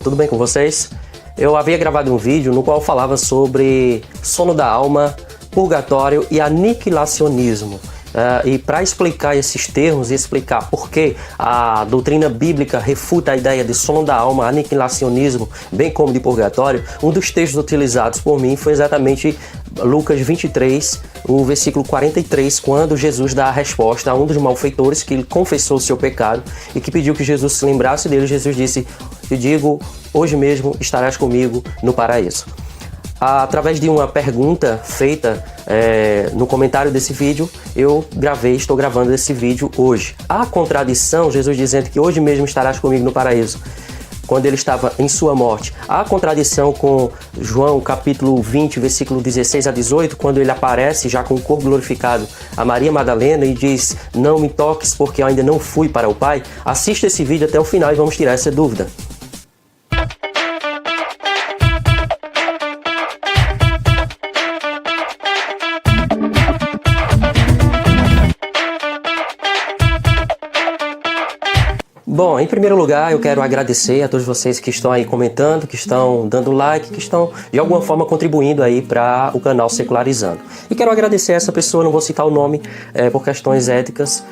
tudo bem com vocês? Eu havia gravado um vídeo no qual falava sobre sono da alma, purgatório e aniquilacionismo. E para explicar esses termos e explicar por que a doutrina bíblica refuta a ideia de sono da alma, aniquilacionismo, bem como de purgatório, um dos textos utilizados por mim foi exatamente Lucas 23, o versículo 43, quando Jesus dá a resposta a um dos malfeitores que confessou o seu pecado e que pediu que Jesus se lembrasse dele. Jesus disse: "Te digo, hoje mesmo estarás comigo no paraíso." Através de uma pergunta feita no comentário desse vídeo, estou gravando esse vídeo hoje. Há contradição, Jesus dizendo que hoje mesmo estarás comigo no paraíso, quando ele estava em sua morte. Há contradição com João capítulo 20, versículo 16 a 18, quando ele aparece já com o corpo glorificado a Maria Madalena e diz: "Não me toques porque eu ainda não fui para o Pai." Assista esse vídeo até o final e vamos tirar essa dúvida. Bom, em primeiro lugar, eu quero agradecer a todos vocês que estão aí comentando, que estão dando like, que estão de alguma forma contribuindo aí para o canal Secularizando. E quero agradecer essa pessoa, não vou citar o nome por questões éticas,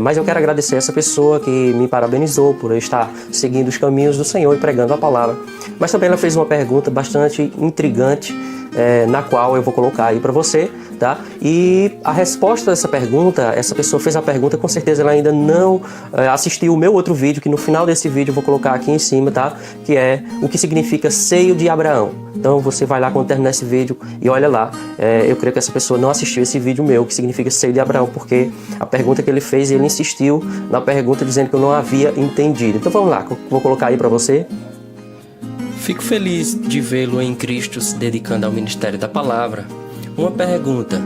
mas eu quero agradecer essa pessoa que me parabenizou por eu estar seguindo os caminhos do Senhor e pregando a palavra. Mas também ela fez uma pergunta bastante intrigante, na qual eu vou colocar aí para você, tá? E a resposta dessa pergunta, essa pessoa fez a pergunta, com certeza ela ainda não assistiu o meu outro vídeo, que no final desse vídeo eu vou colocar aqui em cima, tá? Que é o que significa seio de Abraão. Então você vai lá quando terminar esse vídeo e olha lá. Eu creio que essa pessoa não assistiu esse vídeo meu, que significa seio de Abraão, porque a pergunta que ele fez, ele insistiu na pergunta dizendo que eu não havia entendido. Então vamos lá, vou colocar aí para você. Fico feliz de vê-lo em Cristo se dedicando ao ministério da palavra. Uma pergunta: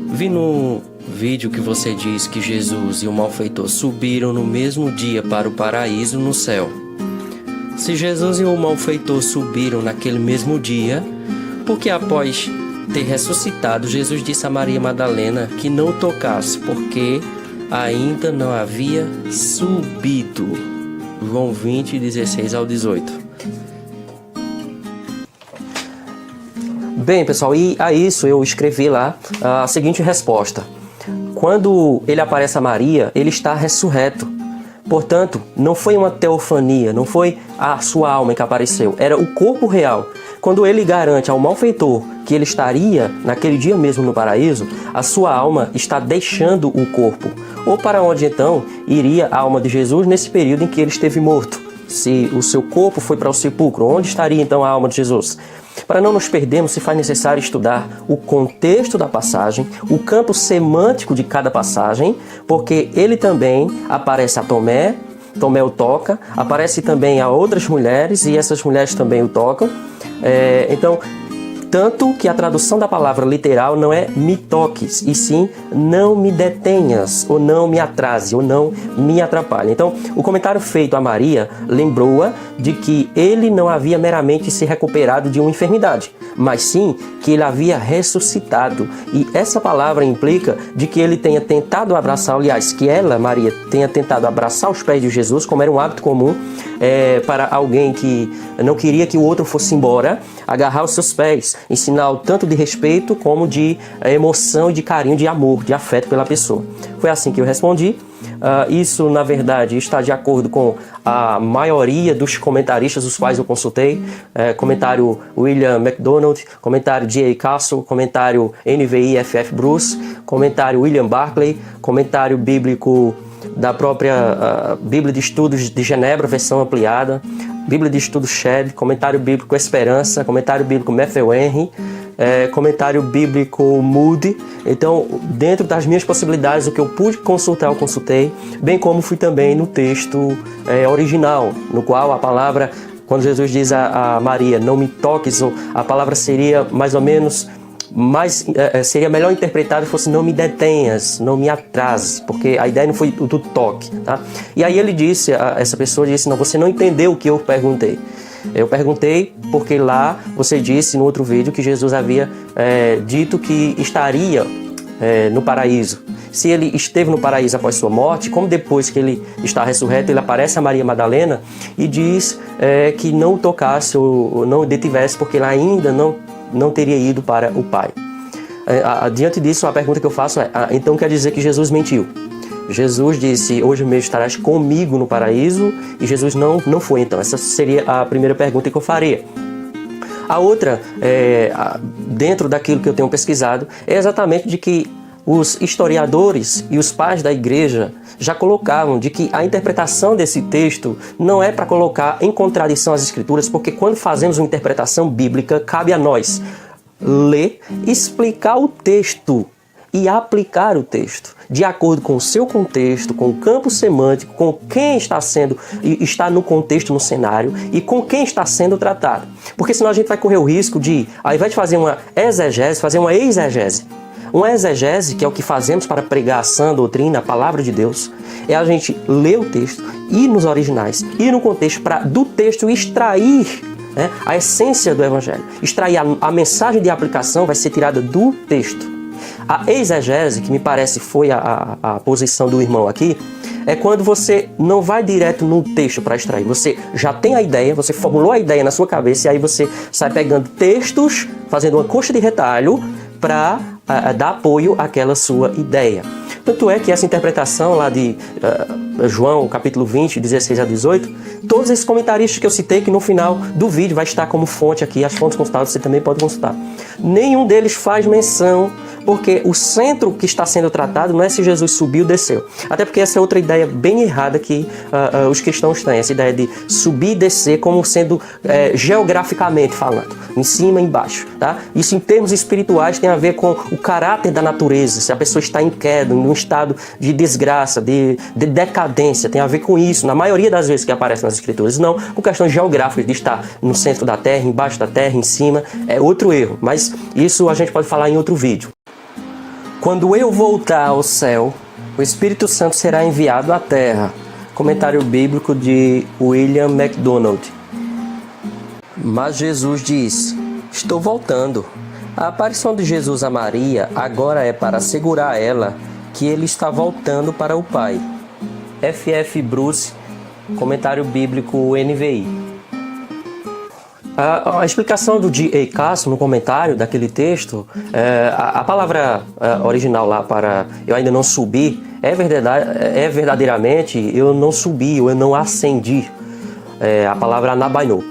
vi no vídeo que você diz que Jesus e o malfeitor subiram no mesmo dia para o paraíso no céu. Se Jesus e o malfeitor subiram naquele mesmo dia, por que após ter ressuscitado, Jesus disse a Maria Madalena que não o tocasse, porque ainda não havia subido? João 20, 16 ao 18. Bem, pessoal, e a isso eu escrevi lá a seguinte resposta: quando ele aparece a Maria, ele está ressurreto. Portanto, não foi uma teofania, não foi a sua alma que apareceu, era o corpo real. Quando ele garante ao malfeitor que ele estaria naquele dia mesmo no paraíso, a sua alma está deixando o corpo. Ou para onde então iria a alma de Jesus nesse período em que ele esteve morto? Se o seu corpo foi para o sepulcro, onde estaria então a alma de Jesus? Para não nos perdermos, se faz necessário estudar o contexto da passagem, o campo semântico de cada passagem, porque ele também aparece a Tomé, Tomé o toca, aparece também a outras mulheres e essas mulheres também o tocam. Então, tanto que a tradução da palavra literal não é me toques, e sim não me detenhas, ou não me atrase, ou não me atrapalhe. Então, o comentário feito a Maria lembrou-a de que ele não havia meramente se recuperado de uma enfermidade, mas sim que ele havia ressuscitado. E essa palavra implica de que ele tenha tentado abraçar, aliás, que ela, Maria, tenha tentado abraçar os pés de Jesus, como era um hábito comum para alguém que não queria que o outro fosse embora, agarrar os seus pés, em sinal tanto de respeito como de emoção, de carinho, de amor, de afeto pela pessoa. Foi assim que eu respondi. Isso, na verdade, está de acordo com a maioria dos comentaristas os quais eu consultei. Comentário William MacDonald, comentário J.A. Castle, comentário NVI F.F. Bruce, comentário William Barclay, comentário bíblico da própria Bíblia de Estudos de Genebra, versão ampliada, Bíblia de Estudos Shed, comentário bíblico Esperança, comentário bíblico Matthew Henry, comentário bíblico Moody. Então, dentro das minhas possibilidades, o que eu pude consultar, eu consultei, bem como fui também no texto original, no qual a palavra, quando Jesus diz a Maria, não me toques, a palavra seria mais ou menos, seria melhor interpretado se fosse não me detenhas, não me atrase, porque a ideia não foi do toque, tá? E aí ele disse, essa pessoa disse: não, você não entendeu o que eu perguntei. Eu perguntei porque lá você disse no outro vídeo que Jesus havia dito que estaria no paraíso. se ele esteve no paraíso após sua morte, como depois que ele está ressurreto, ele aparece a Maria Madalena e diz que não o tocasse ou não o detivesse, porque ele ainda não teria ido para o Pai. Diante disso, a pergunta que eu faço é, então quer dizer que Jesus mentiu? Jesus disse, hoje mesmo estarás comigo no paraíso, e Jesus não foi. Então, essa seria a primeira pergunta que eu faria. A outra, dentro daquilo que eu tenho pesquisado, é exatamente de que os historiadores e os pais da igreja já colocavam de que a interpretação desse texto não é para colocar em contradição as escrituras, porque quando fazemos uma interpretação bíblica, cabe a nós ler, explicar o texto e aplicar o texto de acordo com o seu contexto, com o campo semântico, com quem está no contexto, no cenário e com quem está sendo tratado. Porque senão a gente vai correr o risco de, ao invés de fazer uma exegese, fazer uma exegese. Uma exegese, que é o que fazemos para pregar a sã doutrina, a palavra de Deus, é a gente ler o texto, ir nos originais, ir no contexto, para do texto extrair a essência do evangelho. Extrair a mensagem de aplicação vai ser tirada do texto. A exegese, que me parece foi a posição do irmão aqui, é quando você não vai direto no texto para extrair. Você já tem a ideia, você formulou a ideia na sua cabeça e aí você sai pegando textos, fazendo uma coxa de retalho para dar apoio àquela sua ideia. Tanto é que essa interpretação lá de João, capítulo 20, 16 a 18, todos esses comentaristas que eu citei, que no final do vídeo vai estar como fonte aqui, as fontes consultadas você também pode consultar. Nenhum deles faz menção, porque o centro que está sendo tratado não é se Jesus subiu ou desceu. Até porque essa é outra ideia bem errada que os cristãos têm, essa ideia de subir e descer como sendo geograficamente falando, em cima e embaixo. Tá? Isso em termos espirituais tem a ver com o caráter da natureza, se a pessoa está em queda, em um estado de desgraça, de decadência, tem a ver com isso, na maioria das vezes que aparece nas escrituras, não com questões geográficas de estar no centro da terra, embaixo da terra, em cima, é outro erro, mas isso a gente pode falar em outro vídeo. Quando eu voltar ao céu, o Espírito Santo será enviado à terra. Comentário bíblico de William MacDonald. Mas Jesus diz, estou voltando. A aparição de Jesus a Maria agora é para assegurar ela que ele está voltando para o Pai. F.F. Bruce, comentário bíblico NVI. A explicação do D.A. Carson no comentário daquele texto, a palavra original lá para eu ainda não subi, é verdadeiramente eu não subi ou eu não ascendi. A palavra anabaino.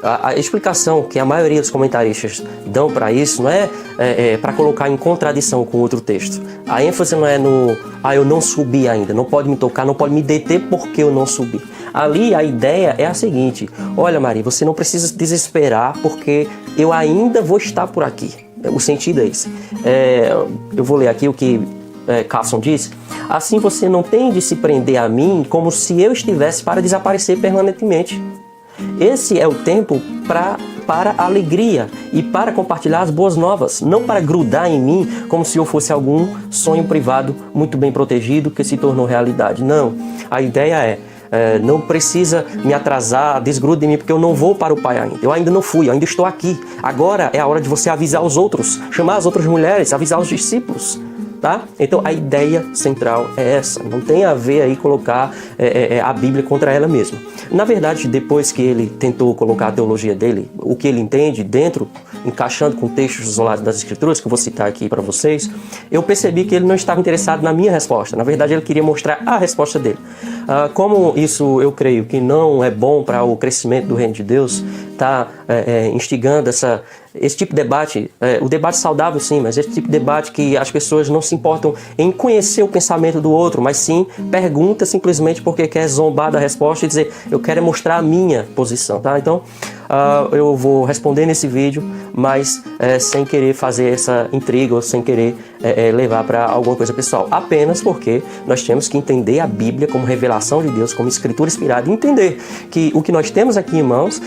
A explicação que a maioria dos comentaristas dão para isso não é para colocar em contradição com outro texto. A ênfase não é no eu não subi ainda, não pode me tocar, não pode me deter porque eu não subi. Ali a ideia é a seguinte, olha Maria, você não precisa desesperar porque eu ainda vou estar por aqui. O sentido é esse. Eu vou ler aqui o que Carson disse. Assim você não tem de se prender a mim como se eu estivesse para desaparecer permanentemente. Esse é o tempo para a alegria e para compartilhar as boas novas, não para grudar em mim como se eu fosse algum sonho privado muito bem protegido que se tornou realidade. Não, a ideia não precisa me atrasar, desgrude de mim, porque eu não vou para o Pai ainda. Eu ainda não fui, eu ainda estou aqui. Agora é a hora de você avisar os outros, chamar as outras mulheres, avisar os discípulos. Tá? Então a ideia central é essa, não tem a ver aí colocar a Bíblia contra ela mesma. Na verdade, depois que ele tentou colocar a teologia dele, o que ele entende dentro, encaixando com textos isolados das Escrituras, que eu vou citar aqui para vocês, eu percebi que ele não estava interessado na minha resposta. Na verdade, ele queria mostrar a resposta dele. Como isso eu creio que não é bom para o crescimento do reino de Deus, está instigando esse tipo de debate, o debate saudável sim, mas esse tipo de debate que as pessoas não se importam em conhecer o pensamento do outro, mas sim pergunta simplesmente porque quer zombar da resposta e dizer, eu quero mostrar a minha posição, tá? Então, eu vou responder nesse vídeo, mas sem querer fazer essa intriga ou sem querer levar para alguma coisa pessoal, apenas porque nós temos que entender a Bíblia como revelação de Deus, como escritura inspirada, e entender que o que nós temos aqui em mãos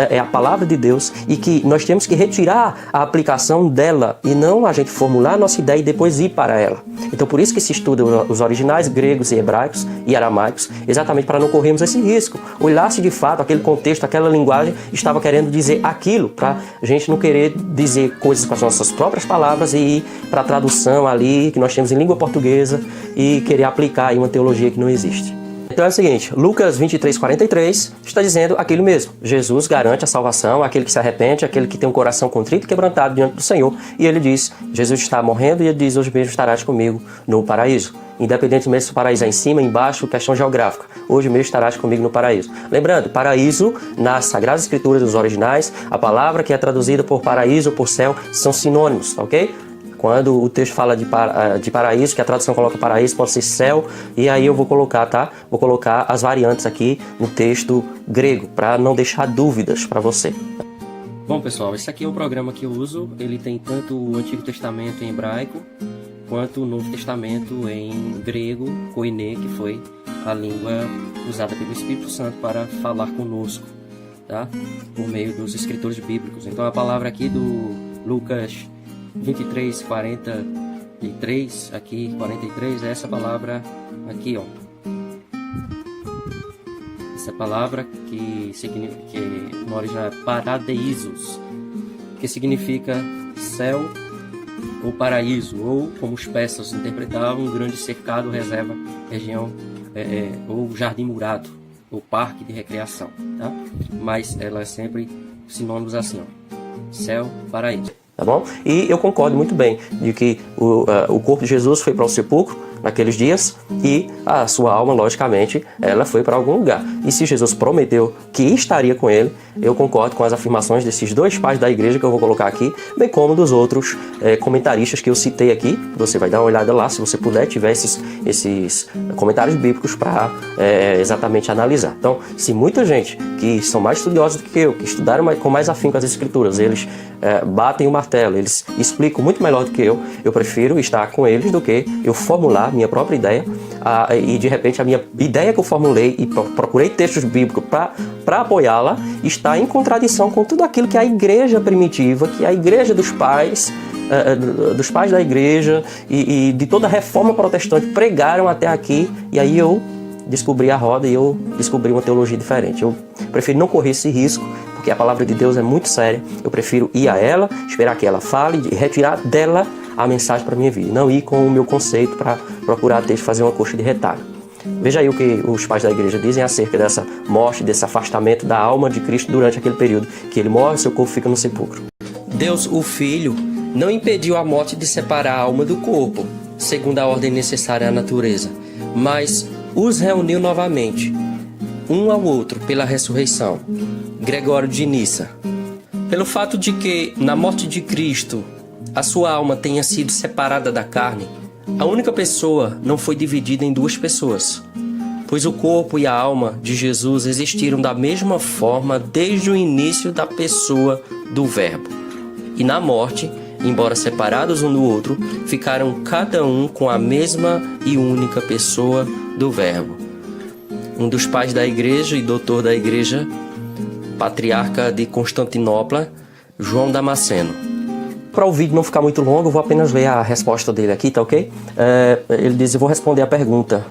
é a palavra de Deus e que nós temos que retirar a aplicação dela e não a gente formular a nossa ideia e depois ir para ela. Então por isso que se estuda os originais gregos e hebraicos e aramaicos, exatamente para não corrermos esse risco. Olhar se de fato aquele contexto, aquela linguagem estava querendo dizer aquilo, para a gente não querer dizer coisas com as nossas próprias palavras e ir para a tradução ali que nós temos em língua portuguesa e querer aplicar aí uma teologia que não existe. Então é o seguinte, Lucas 23:43 está dizendo aquilo mesmo. Jesus garante a salvação àquele que se arrepende, àquele que tem um coração contrito e quebrantado diante do Senhor. E ele diz, Jesus está morrendo e ele diz, hoje mesmo estarás comigo no paraíso. Independentemente se o paraíso é em cima, embaixo, questão geográfica. Hoje mesmo estarás comigo no paraíso. Lembrando, paraíso, nas Sagradas Escrituras dos originais, a palavra que é traduzida por paraíso ou por céu são sinônimos, ok? Quando o texto fala de paraíso, que a tradução coloca paraíso, pode ser céu, e aí eu vou colocar, tá? Vou colocar as variantes aqui no texto grego, para não deixar dúvidas para você. Bom, pessoal, esse aqui é o programa que eu uso. Ele tem tanto o Antigo Testamento em hebraico, quanto o Novo Testamento em grego, koiné, que foi a língua usada pelo Espírito Santo para falar conosco, tá? Por meio dos escritores bíblicos. Então a palavra aqui do Lucas 23:43, aqui 43, é essa palavra aqui, ó. Essa palavra que no original é paradeisos, que significa céu ou paraíso, ou como os persas interpretavam, um grande cercado, reserva, região, ou jardim murado, ou parque de recreação, tá? Mas ela é sempre sinônimos assim, ó, céu, paraíso. Tá bom? E eu concordo muito bem de que o corpo de Jesus foi para o sepulcro naqueles dias e a sua alma, logicamente, ela foi para algum lugar. E se Jesus prometeu que estaria com ele, eu concordo com as afirmações desses dois pais da igreja que eu vou colocar aqui, bem como dos outros comentaristas que eu citei aqui. Você vai dar uma olhada lá, se você puder, tiver esses comentários bíblicos para exatamente analisar. Então, se muita gente que são mais estudiosos do que eu, que estudaram com mais afinco as escrituras, eles batem o martelo, eles explicam muito melhor do que eu prefiro estar com eles do que eu formular minha própria ideia e de repente a minha ideia que eu formulei e procurei textos bíblicos para apoiá-la está em contradição com tudo aquilo que a igreja primitiva, que a igreja dos pais da igreja e de toda a reforma protestante pregaram até aqui, e aí eu descobri a roda e eu descobri uma teologia diferente. Eu prefiro não correr esse risco, porque a palavra de Deus é muito séria. Eu prefiro ir a ela, esperar que ela fale e retirar dela a mensagem para a minha vida, não ir com o meu conceito para procurar texto, fazer uma coxa de retalho. Veja aí o que os pais da igreja dizem acerca dessa morte, desse afastamento da alma de Cristo durante aquele período, que ele morre e seu corpo fica no sepulcro. Deus, o Filho, não impediu a morte de separar a alma do corpo, segundo a ordem necessária à natureza, mas os reuniu novamente, um ao outro, pela ressurreição. Gregório de Nissa. Pelo fato de que, na morte de Cristo, a sua alma tenha sido separada da carne, a única pessoa não foi dividida em duas pessoas, pois o corpo e a alma de Jesus existiram da mesma forma desde o início da pessoa do Verbo. E na morte, embora separados um do outro, ficaram cada um com a mesma e única pessoa do Verbo. Um dos pais da igreja e doutor da igreja, patriarca de Constantinopla, João Damasceno. Para o vídeo não ficar muito longo, eu vou apenas ler a resposta dele aqui, tá ok? Ele diz, eu vou responder a pergunta.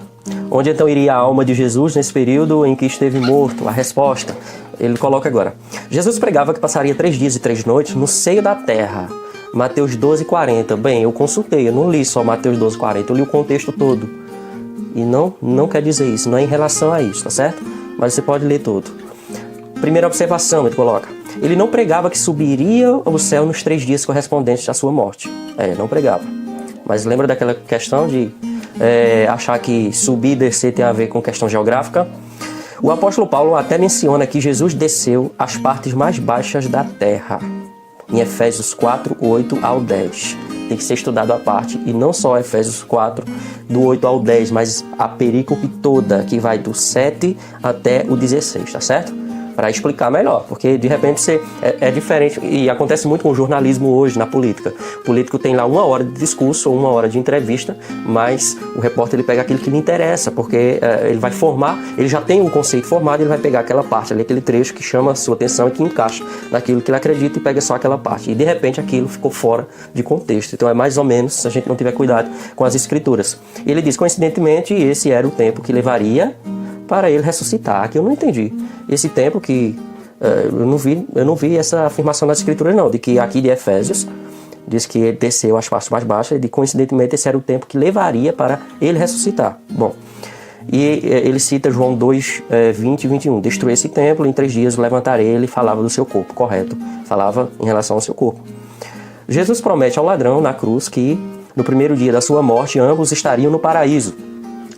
Onde então iria a alma de Jesus nesse período em que esteve morto? A resposta, ele coloca agora. Jesus pregava que passaria 3 dias e 3 noites no seio da terra. Mateus 12:40. Bem, eu consultei, eu não li só Mateus 12:40, eu li o contexto todo. E não quer dizer isso, não é em relação a isso, tá certo? Mas você pode ler todo. Primeira observação, ele coloca. Ele não pregava que subiria ao céu nos 3 dias correspondentes à sua morte. Não pregava. Mas lembra daquela questão de achar que subir e descer tem a ver com questão geográfica? O apóstolo Paulo até menciona que Jesus desceu às partes mais baixas da terra. Em Efésios 4:8-10. Tem que ser estudado à parte, e não só Efésios 4, do 8 ao 10, mas a perícope toda, que vai do 7 até o 16, tá certo? Para explicar melhor, porque de repente é diferente, e acontece muito com o jornalismo hoje na política. O político tem lá 1 hora de discurso ou 1 hora de entrevista, mas o repórter ele pega aquilo que lhe interessa, porque ele vai formar, ele já tem um conceito formado, ele vai pegar aquela parte ali, aquele trecho que chama a sua atenção e que encaixa naquilo que ele acredita e pega só aquela parte. E de repente aquilo ficou fora de contexto. Então é mais ou menos, se a gente não tiver cuidado com as escrituras. Ele diz, coincidentemente, esse era o tempo que levaria para ele ressuscitar, que eu não entendi. Esse tempo que Eu não vi essa afirmação nas escrituras não, de que aqui de Efésios diz que ele desceu às partes mais baixas e coincidentemente esse era o tempo que levaria para ele ressuscitar. Bom, e ele cita João 2, 20 e 21. Destruir esse templo, em 3 dias levantarei. Ele falava do seu corpo, correto. Falava em relação ao seu corpo. Jesus promete ao ladrão na cruz que no primeiro dia da sua morte ambos estariam no paraíso.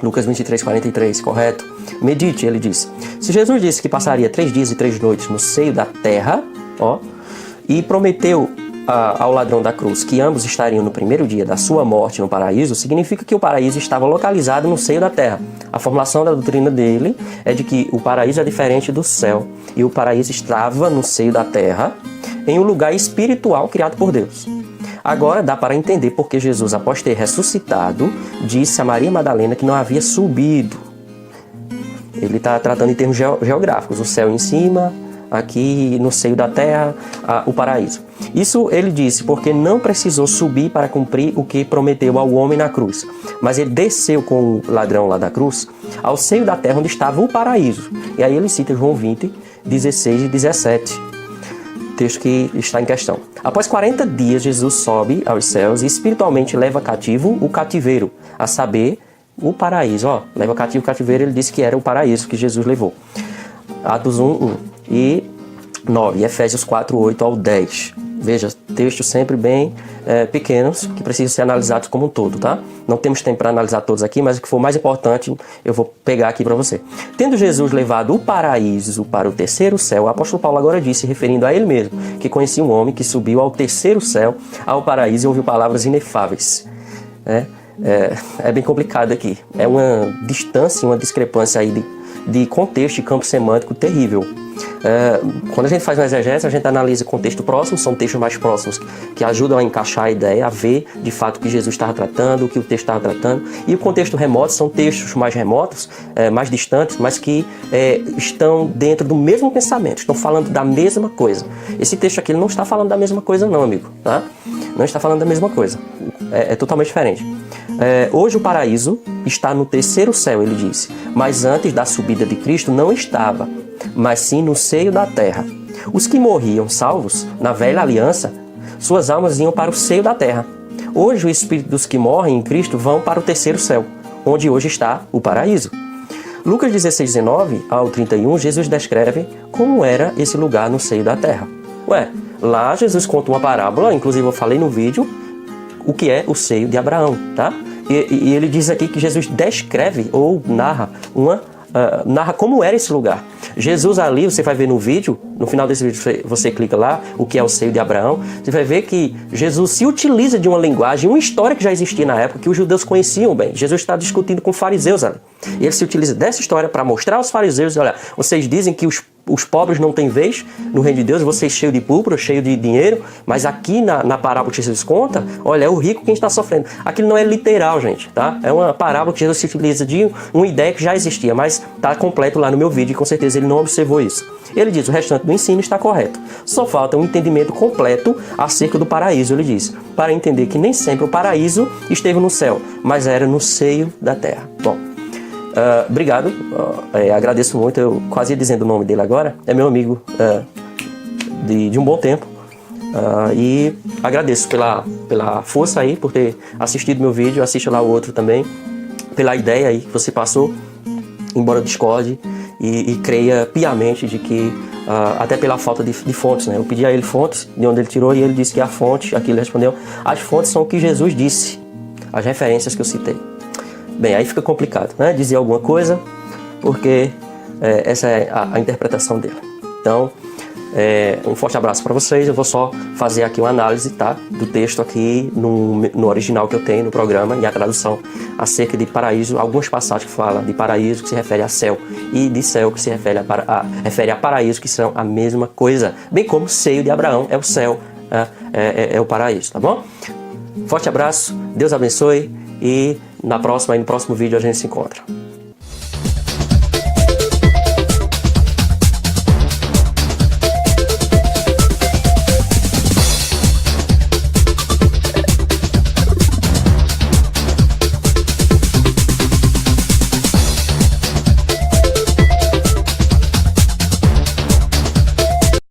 Lucas 23, 43, correto? Medite, ele disse. Se Jesus disse que passaria 3 dias e 3 noites no seio da terra, e prometeu ao ladrão da cruz que ambos estariam no primeiro dia da sua morte no paraíso, significa que o paraíso estava localizado no seio da terra. A formulação da doutrina dele é de que o paraíso é diferente do céu e o paraíso estava no seio da terra, em um lugar espiritual criado por Deus. Agora dá para entender porque Jesus, após ter ressuscitado, disse a Maria Madalena que não havia subido. Ele está tratando em termos geográficos, o céu em cima, aqui no seio da terra, o paraíso. Isso ele disse porque não precisou subir para cumprir o que prometeu ao homem na cruz. Mas ele desceu com o ladrão lá da cruz ao seio da terra onde estava o paraíso. E aí ele cita João 20, 16 e 17. Texto que está em questão. Após 40 dias, Jesus sobe aos céus e espiritualmente leva cativo o cativeiro, a saber, o paraíso. Leva cativo o cativeiro, ele disse que era o paraíso que Jesus levou. Atos 1, 1 e 9, e Efésios 4, 8 ao 10. Veja, textos sempre bem pequenos, que precisam ser analisados como um todo, tá? Não temos tempo para analisar todos aqui, mas o que for mais importante eu vou pegar aqui para você. Tendo Jesus levado o paraíso para o terceiro céu, o apóstolo Paulo agora disse, referindo a ele mesmo, que conhecia um homem que subiu ao terceiro céu, ao paraíso, e ouviu palavras inefáveis. É bem complicado aqui. É uma distância, uma discrepância aí de contexto e campo semântico terrível. Quando a gente faz uma exegese, a gente analisa contexto próximo, são textos mais próximos que ajudam a encaixar a ideia, a ver de fato o que Jesus estava tratando, o que o texto estava tratando. E o contexto remoto são textos mais remotos, mais distantes, mas que estão dentro do mesmo pensamento, estão falando da mesma coisa. Esse texto aqui não está falando da mesma coisa não, amigo, tá? Não está falando da mesma coisa, é totalmente diferente. Hoje o paraíso está no terceiro céu, ele disse, mas antes da subida de Cristo não estava, mas sim no seio da terra. Os que morriam salvos na velha aliança, suas almas iam para o seio da terra. Hoje o espírito dos que morrem em Cristo vão para o terceiro céu, onde hoje está o paraíso. Lucas 16, 19 ao 31, Jesus descreve como era esse lugar no seio da terra. Lá Jesus conta uma parábola, inclusive eu falei no vídeo, o que é o seio de Abraão, tá? E ele diz aqui que Jesus descreve ou narra como era esse lugar. Jesus ali, você vai ver no vídeo, no final desse vídeo você clica lá, o que é o seio de Abraão, você vai ver que Jesus se utiliza de uma linguagem, uma história que já existia na época, que os judeus conheciam bem. Jesus está discutindo com fariseus ali. E ele se utiliza dessa história para mostrar aos fariseus, olha, vocês dizem que os pobres não têm vez no reino de Deus, vocês cheios de púrpura, cheios de dinheiro, mas aqui na parábola que Jesus conta, olha, é o rico quem está sofrendo. Aquilo não é literal, gente, tá? É uma parábola que Jesus se utiliza de uma ideia que já existia, mas está completo lá no meu vídeo e com certeza ele não observou isso. Ele diz, o restante do ensino está correto. Só falta um entendimento completo acerca do paraíso, ele diz, para entender que nem sempre o paraíso esteve no céu, mas era no seio da terra. Bom, obrigado, agradeço muito, eu quase ia dizendo o nome dele agora, é meu amigo de um bom tempo, e agradeço pela força aí, por ter assistido meu vídeo, assista lá o outro também, pela ideia aí que você passou, embora eu discorde, e creia piamente de que, até pela falta de fontes, né? Eu pedi a ele fontes, de onde ele tirou, e ele disse que a fonte, aqui ele respondeu, as fontes são o que Jesus disse, as referências que eu citei. Bem, aí fica complicado, né? Dizer alguma coisa, porque essa é a interpretação dele. Então, um forte abraço para vocês. Eu vou só fazer aqui uma análise, tá? Do texto aqui no original que eu tenho no programa e a tradução acerca de paraíso. Algumas passagens que falam de paraíso que se refere a céu e de céu que se refere a paraíso, que são a mesma coisa. Bem como o seio de Abraão é o céu, é o paraíso, tá bom? Forte abraço, Deus abençoe e no próximo vídeo a gente se encontra.